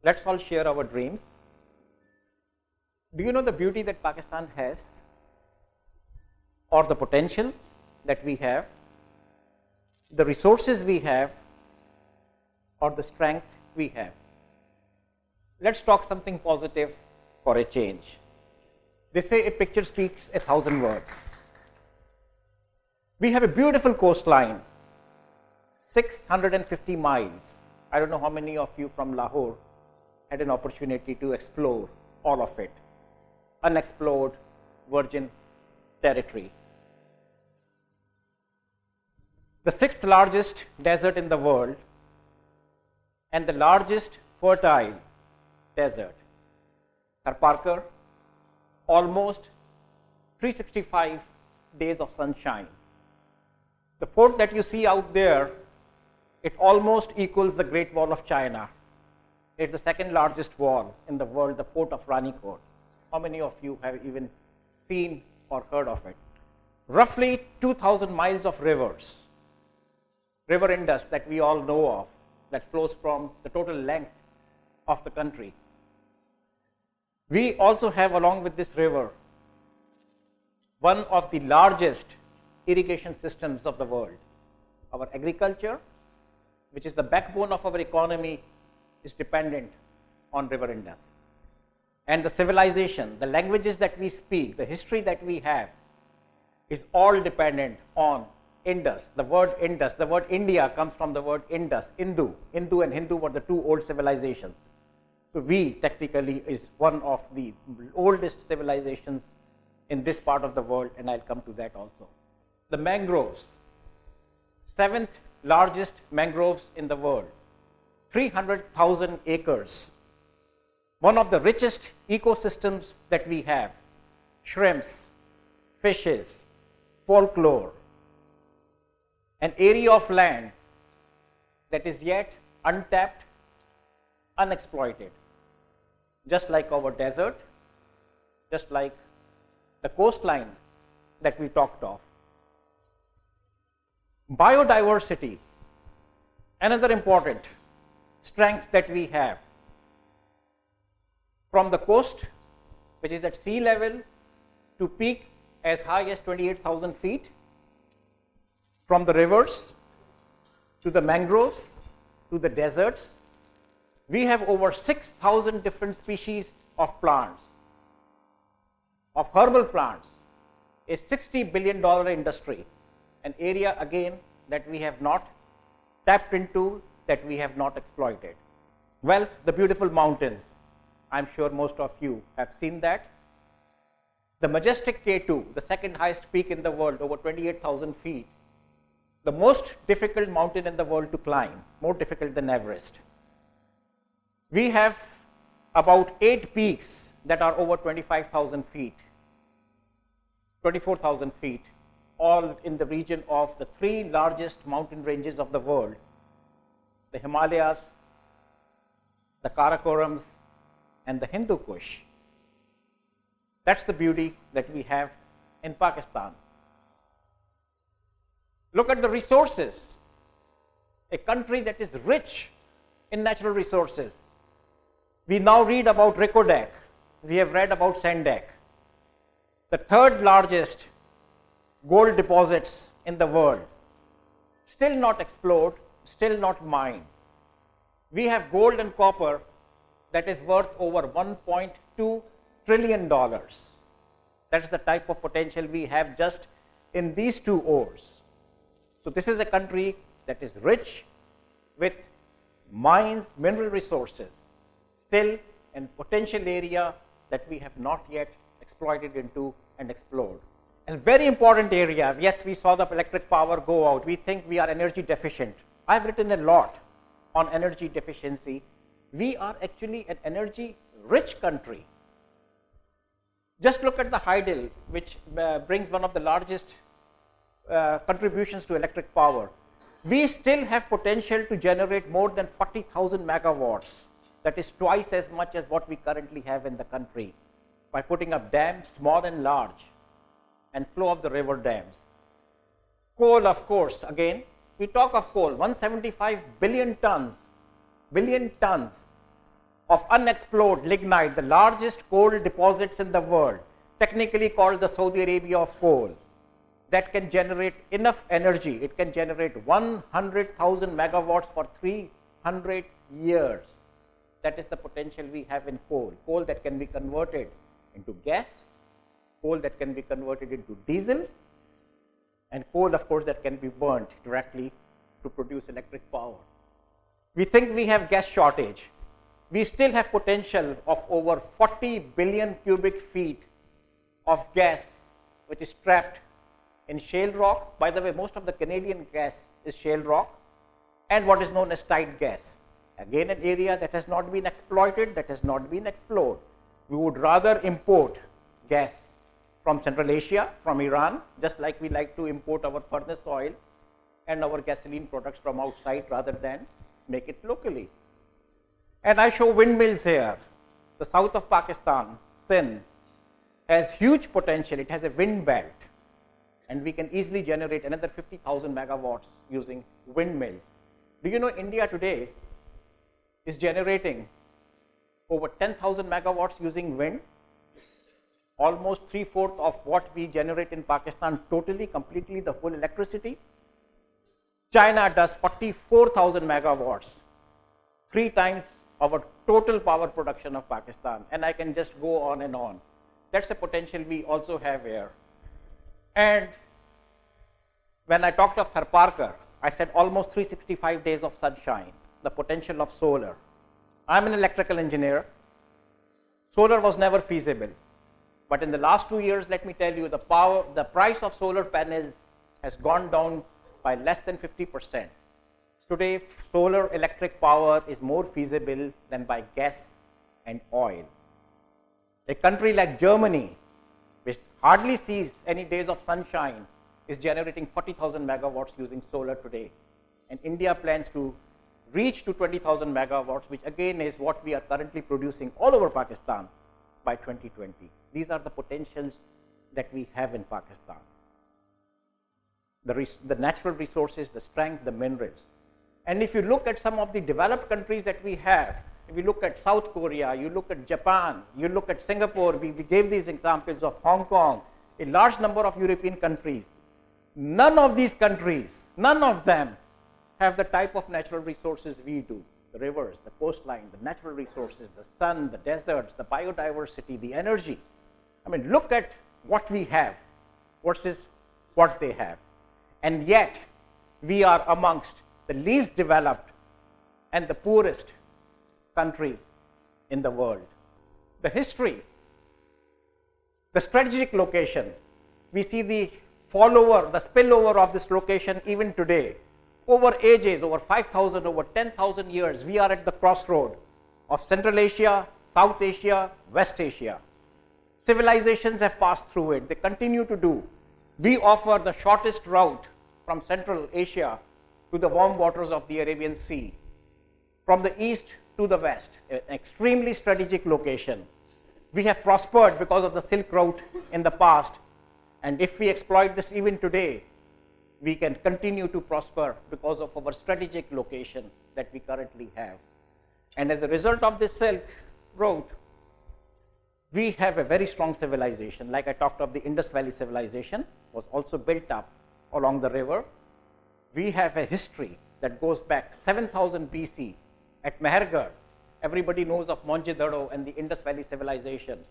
let's all share our dreams. Do you know the beauty that Pakistan has, or the potential that we have, the resources we have, or the strength we have? Let's talk something positive for a change. They say a picture speaks 1,000 words. We have a beautiful coastline, 650 miles. I don't know how many of you from Lahore had an opportunity to explore all of it. Unexplored virgin territory. The 6th largest desert in the world and the largest fertile desert. Chairperson, almost 365 days of sunshine. The fort that you see out there, it almost equals the Great Wall of China. It's the 2nd largest wall in the world, the fort of Ranikot. How many of you have even seen or heard of it? Roughly 2,000 miles of rivers. River Indus that we all know of, that flows from the total length of the country. We also have, along with this river, one of the largest irrigation systems of the world. Our agriculture, which is the backbone of our economy, is dependent on River Indus. And the civilization, the languages that we speak, the history that we have, is all dependent on Indus. The word Indus, the word India comes from the word Indus, Hindu. Hindu and Hindu were the two old civilizations. So we technically is one of the oldest civilizations in this part of the world, and I'll come to that also. The mangroves, 7th largest mangroves in the world, 300,000 acres. One of the richest ecosystems that we have, shrimps, fishes, folklore, an area of land that is yet untapped, unexploited, just like our desert, just like the coastline that we talked of. Biodiversity, another important strength that we have. From the coast, which is at sea level, to peak as high as 28,000 feet, from the rivers to the mangroves to the deserts, we have over 6,000 different species of plants, of herbal plants, a $60 billion industry, an area again that we have not tapped into, that we have not exploited. Well, the beautiful mountains, I'm sure most of you have seen that. The majestic K2, the 2nd highest peak in the world, over 28,000 feet, the most difficult mountain in the world to climb, more difficult than Everest. We have about 8 peaks that are over 25,000 feet, 24,000 feet, all in the region of the 3 largest mountain ranges of the world, the Himalayas, the Karakorams, and the Hindu Kush. That's the beauty that we have in Pakistan. Look at the resources. A country that is rich in natural resources. We now read about Rikodak. We have read about Sandak. The 3rd largest gold deposits in the world. Still not explored, still not mined. We have gold and copper that is worth over $1.2 trillion. That's the type of potential we have just in these 2 ores. So this is a country that is rich with mines, mineral resources, still in potential area that we have not yet exploited into and explored. And very important area, yes, we saw the electric power go out. We think we are energy deficient. I've written a lot on energy deficiency. We are actually an energy rich country. Just look at the Hydel, which brings one of the largest contributions to electric power. We still have potential to generate more than 40,000 megawatts. That is twice as much as what we currently have in the country, by putting up dams, small and large, and flow of the river dams. Coal, of course, again, we talk of coal, 175 billion tons of unexplored lignite, the largest coal deposits in the world, technically called the Saudi Arabia of coal, that can generate enough energy. It can generate 100,000 megawatts for 300 years. That is the potential we have in coal. Coal that can be converted into gas, coal that can be converted into diesel, and coal, of course, that can be burnt directly to produce electric power. We think we have gas shortage. We still have potential of over 40 billion cubic feet of gas which is trapped in shale rock. By the way, most of the Canadian gas is shale rock, and what is known as tight gas. Again, an area that has not been exploited, that has not been explored. We would rather import gas from Central Asia, from Iran, just like we like to import our furnace oil and our gasoline products from outside rather than make it locally. And I show windmills here. The south of Pakistan, Sindh, has huge potential. It has a wind belt, and we can easily generate another 50,000 megawatts using windmills. Do you know India today is generating over 10,000 megawatts using wind? Almost 3/4 of what we generate in Pakistan totally, completely, the whole electricity. China does 44,000 megawatts, 3 times our total power production of Pakistan, and I can just go on and on. That's a potential we also have here. And when I talked of Chairperson, I said almost 365 days of sunshine, the potential of solar. I'm an electrical engineer. Solar was never feasible. But in the last 2 years, let me tell you, the price of solar panels has gone down by less than 50%. Today, solar electric power is more feasible than by gas and oil. A country like Germany, which hardly sees any days of sunshine, is generating 40,000 megawatts using solar today. And India plans to reach to 20,000 megawatts, which again is what we are currently producing all over Pakistan by 2020. These are the potentials that we have in Pakistan. The natural resources, the strength, the minerals. And if you look at some of the developed countries that we have, if you look at South Korea, you look at Japan, you look at Singapore, we gave these examples of Hong Kong, a large number of European countries. None of these countries, none of them have the type of natural resources we do. The rivers, the coastline, the natural resources, the sun, the deserts, the biodiversity, the energy. I mean, look at what we have versus what they have. And yet, we are amongst the least developed and the poorest country in the world. The history, the strategic location, we see the fallover, the spillover of this location even today. Over ages, over 5,000, over 10,000 years, we are at the crossroad of Central Asia, South Asia, West Asia. Civilizations have passed through it. They continue to do. We offer the shortest route from Central Asia to the warm waters of the Arabian Sea, from the east to the west, an extremely strategic location. We have prospered because of the Silk Route in the past, and if we exploit this even today, we can continue to prosper because of our strategic location that we currently have. And as a result of this Silk Route, we have a very strong civilization. Like I talked of, the Indus Valley civilization was also built up along the river. We have a history that goes back 7,000 BC at Mehergarh. Everybody knows of Mohenjo-daro and the Indus Valley civilization.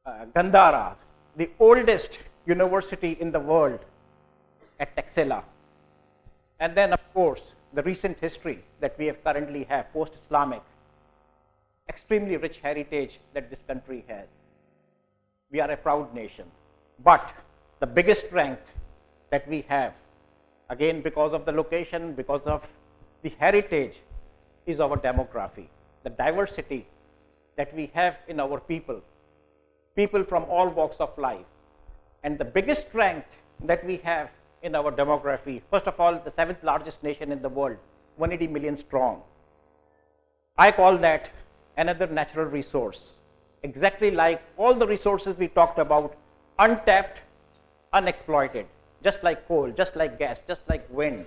Gandhara, the oldest university in the world, at Taxila. And then, of course, the recent history that we have currently have, post-Islamic, extremely rich heritage that this country has. We are a proud nation. But the biggest strength that we have, again because of the location, because of the heritage, is our demography, the diversity that we have in our people from all walks of life. And the biggest strength that we have in our demography, first of all, the 7th largest nation in the world, 180 million strong. I call that another natural resource, exactly like all the resources we talked about, untapped, unexploited, just like coal, just like gas, just like wind.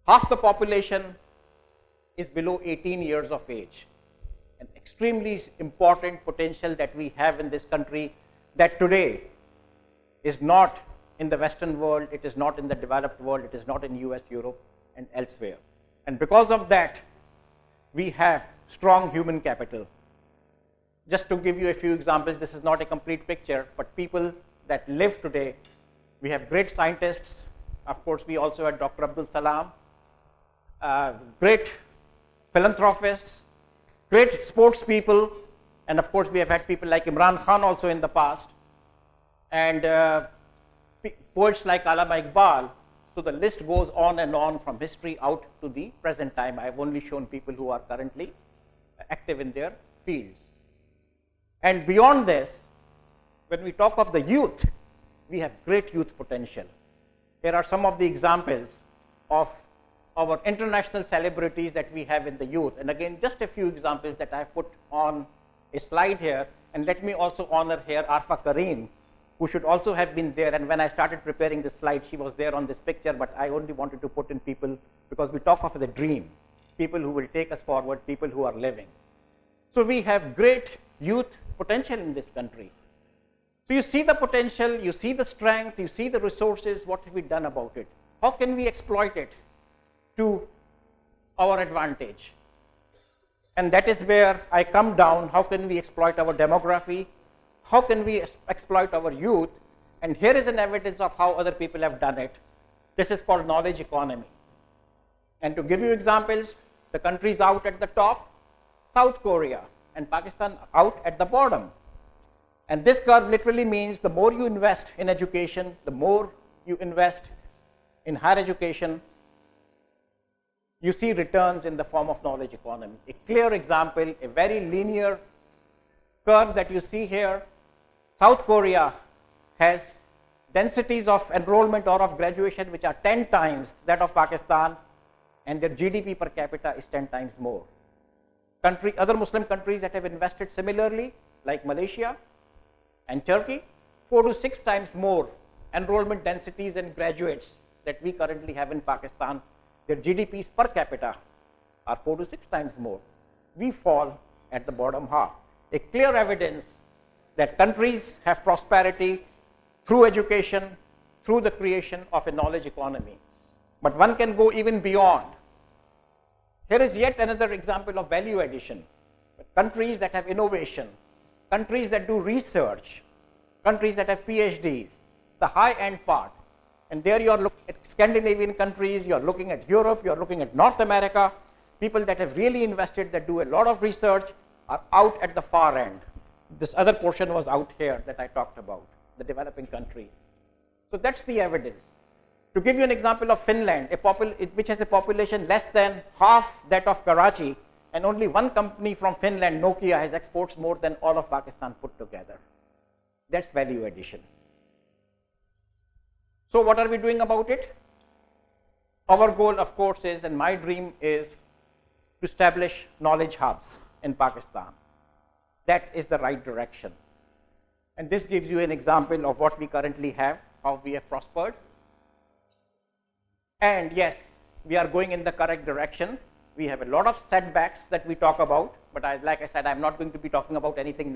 Half the population is below 18 years of age. An extremely important potential that we have in this country that today is not in the Western world, it is not in the developed world, it is not in US, Europe and elsewhere. And because of that, we have strong human capital. Just to give you a few examples, this is not a complete picture, but people that live today, we have great scientists. Of course, we also had Dr. Abdul Salam, great philanthropists, great sports people, and of course, we have had people like Imran Khan also in the past, and poets like Allama Iqbal. So the list goes on and on from history out to the present time. I have only shown people who are currently active in their fields. And beyond this, when we talk of the youth, we have great youth potential. Here are some of the examples of our international celebrities that we have in the youth. And again, just a few examples that I have put on a slide here. And let me also honor here Arfa Kareen, who should also have been there. And when I started preparing this slide, she was there on this picture, but I only wanted to put in people because we talk of the dream, people who will take us forward, people who are living. So we have great youth potential in this country. So you see the potential, you see the strength, you see the resources, what have we done about it? How can we exploit it to our advantage? And that is where I come down. How can we exploit our demography? How can we exploit our youth? And here is an evidence of how other people have done it. This is called knowledge economy. And to give you examples, the countries out at the top, South Korea and Pakistan out at the bottom. And this curve literally means the more you invest in education, the more you invest in higher education, you see returns in the form of knowledge economy. A clear example, a very linear curve that you see here. South Korea has densities of enrollment or of graduation which are 10 times that of Pakistan, and their GDP per capita is 10 times more. Other Muslim countries that have invested similarly, like Malaysia and Turkey, 4 to 6 times more enrollment densities and graduates that we currently have in Pakistan. Their GDPs per capita are 4 to 6 times more. We fall at the bottom half. A clear evidence that countries have prosperity through education, through the creation of a knowledge economy. But one can go even beyond. Here is yet another example of value addition. Countries that have innovation, countries that do research, countries that have PhDs, the high-end part. And there you are looking at Scandinavian countries, you are looking at Europe, you are looking at North America. People that have really invested, that do a lot of research, are out at the far end. This other portion was out here that I talked about, the developing countries. So that's the evidence. To give you an example of Finland, which has a population less than half that of Karachi, and only one company from Finland, Nokia, has exports more than all of Pakistan put together. That's value addition. So what are we doing about it? Our goal, of course, is, and my dream is, to establish knowledge hubs in Pakistan. That is the right direction. And this gives you an example of what we currently have, how we have prospered. And yes, we are going in the correct direction. We have a lot of setbacks that we talk about, but like I said, I'm not going to be talking about anything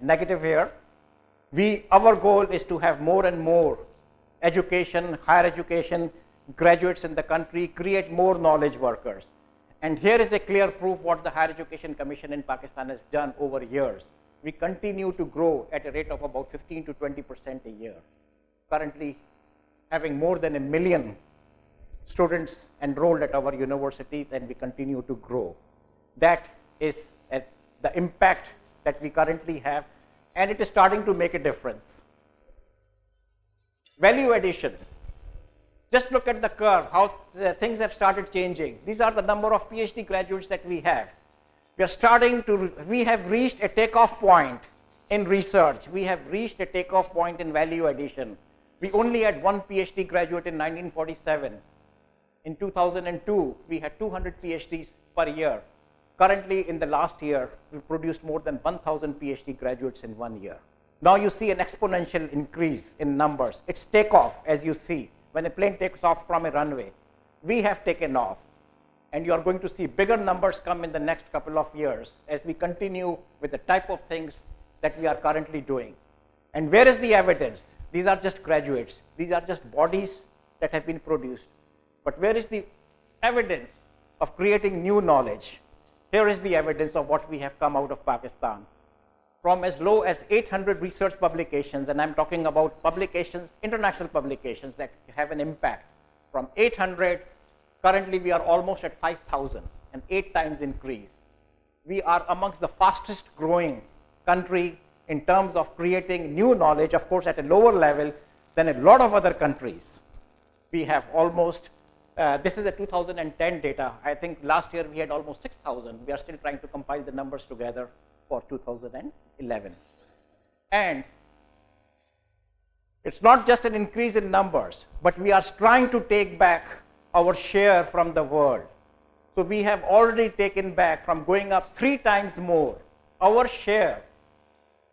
negative here. Our goal is to have more and more education, higher education, graduates in the country, create more knowledge workers. And here is a clear proof what the Higher Education Commission in Pakistan has done over years. We continue to grow at a rate of about 15 to 20% a year. Currently having more than 1 million students enrolled at our universities, and we continue to grow. That is the impact that we currently have, and it is starting to make a difference. Value addition. Just look at the curve, how things have started changing. These are the number of PhD graduates that we have. We have reached a takeoff point in research. We have reached a takeoff point in value addition. We only had one PhD graduate in 1947. In 2002, we had 200 PhDs per year. Currently, in the last year, we produced more than 1,000 PhD graduates in 1 year. Now you see an exponential increase in numbers. It's takeoff, as you see. When a plane takes off from a runway, we have taken off. And you are going to see bigger numbers come in the next couple of years as we continue with the type of things that we are currently doing. And where is the evidence? These are just graduates. These are just bodies that have been produced. But where is the evidence of creating new knowledge? Here is the evidence of what we have come out of Pakistan. From as low as 800 research publications, and I'm talking about publications, international publications that have an impact. From 800, currently we are almost at 5,000, an 8 times increase. We are amongst the fastest growing country in terms of creating new knowledge, of course at a lower level than a lot of other countries. We have almost, this is a 2010 data. I think last year we had almost 6,000. We are still trying to compile the numbers together for 2011. And it's not just an increase in numbers, but we are trying to take back our share from the world. So we have already taken back, from going up 3 times more, our share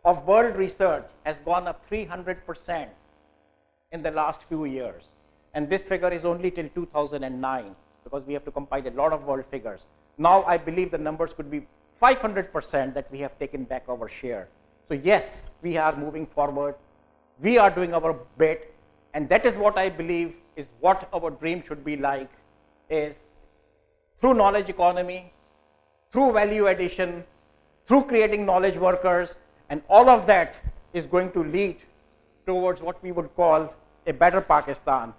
of world research has gone up 300% in the last few years. And this figure is only till 2009, because we have to compile a lot of world figures. Now I believe the numbers could be 500% that we have taken back our share. So yes, we are moving forward. We are doing our bit. And that is what I believe is what our dream should be like, is through knowledge economy, through value addition, through creating knowledge workers, and all of that is going to lead towards what we would call a better Pakistan.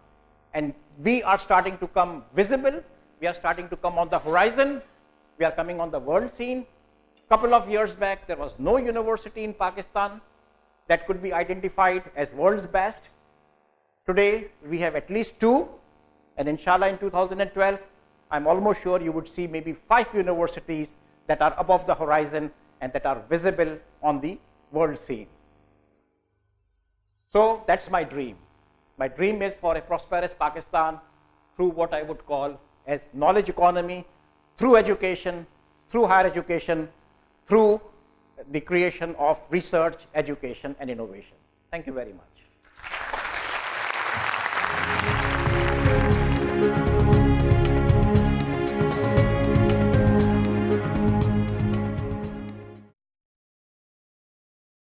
And we are starting to come visible. We are starting to come on the horizon. We are coming on the world scene. A couple of years back, there was no university in Pakistan that could be identified as world's best. Today, we have at least 2. And inshallah, in 2012, I'm almost sure you would see maybe 5 universities that are above the horizon and that are visible on the world scene. So that's my dream. My dream is for a prosperous Pakistan through what I would call as knowledge economy, through education, through higher education, through the creation of research, education, and innovation. Thank you very much.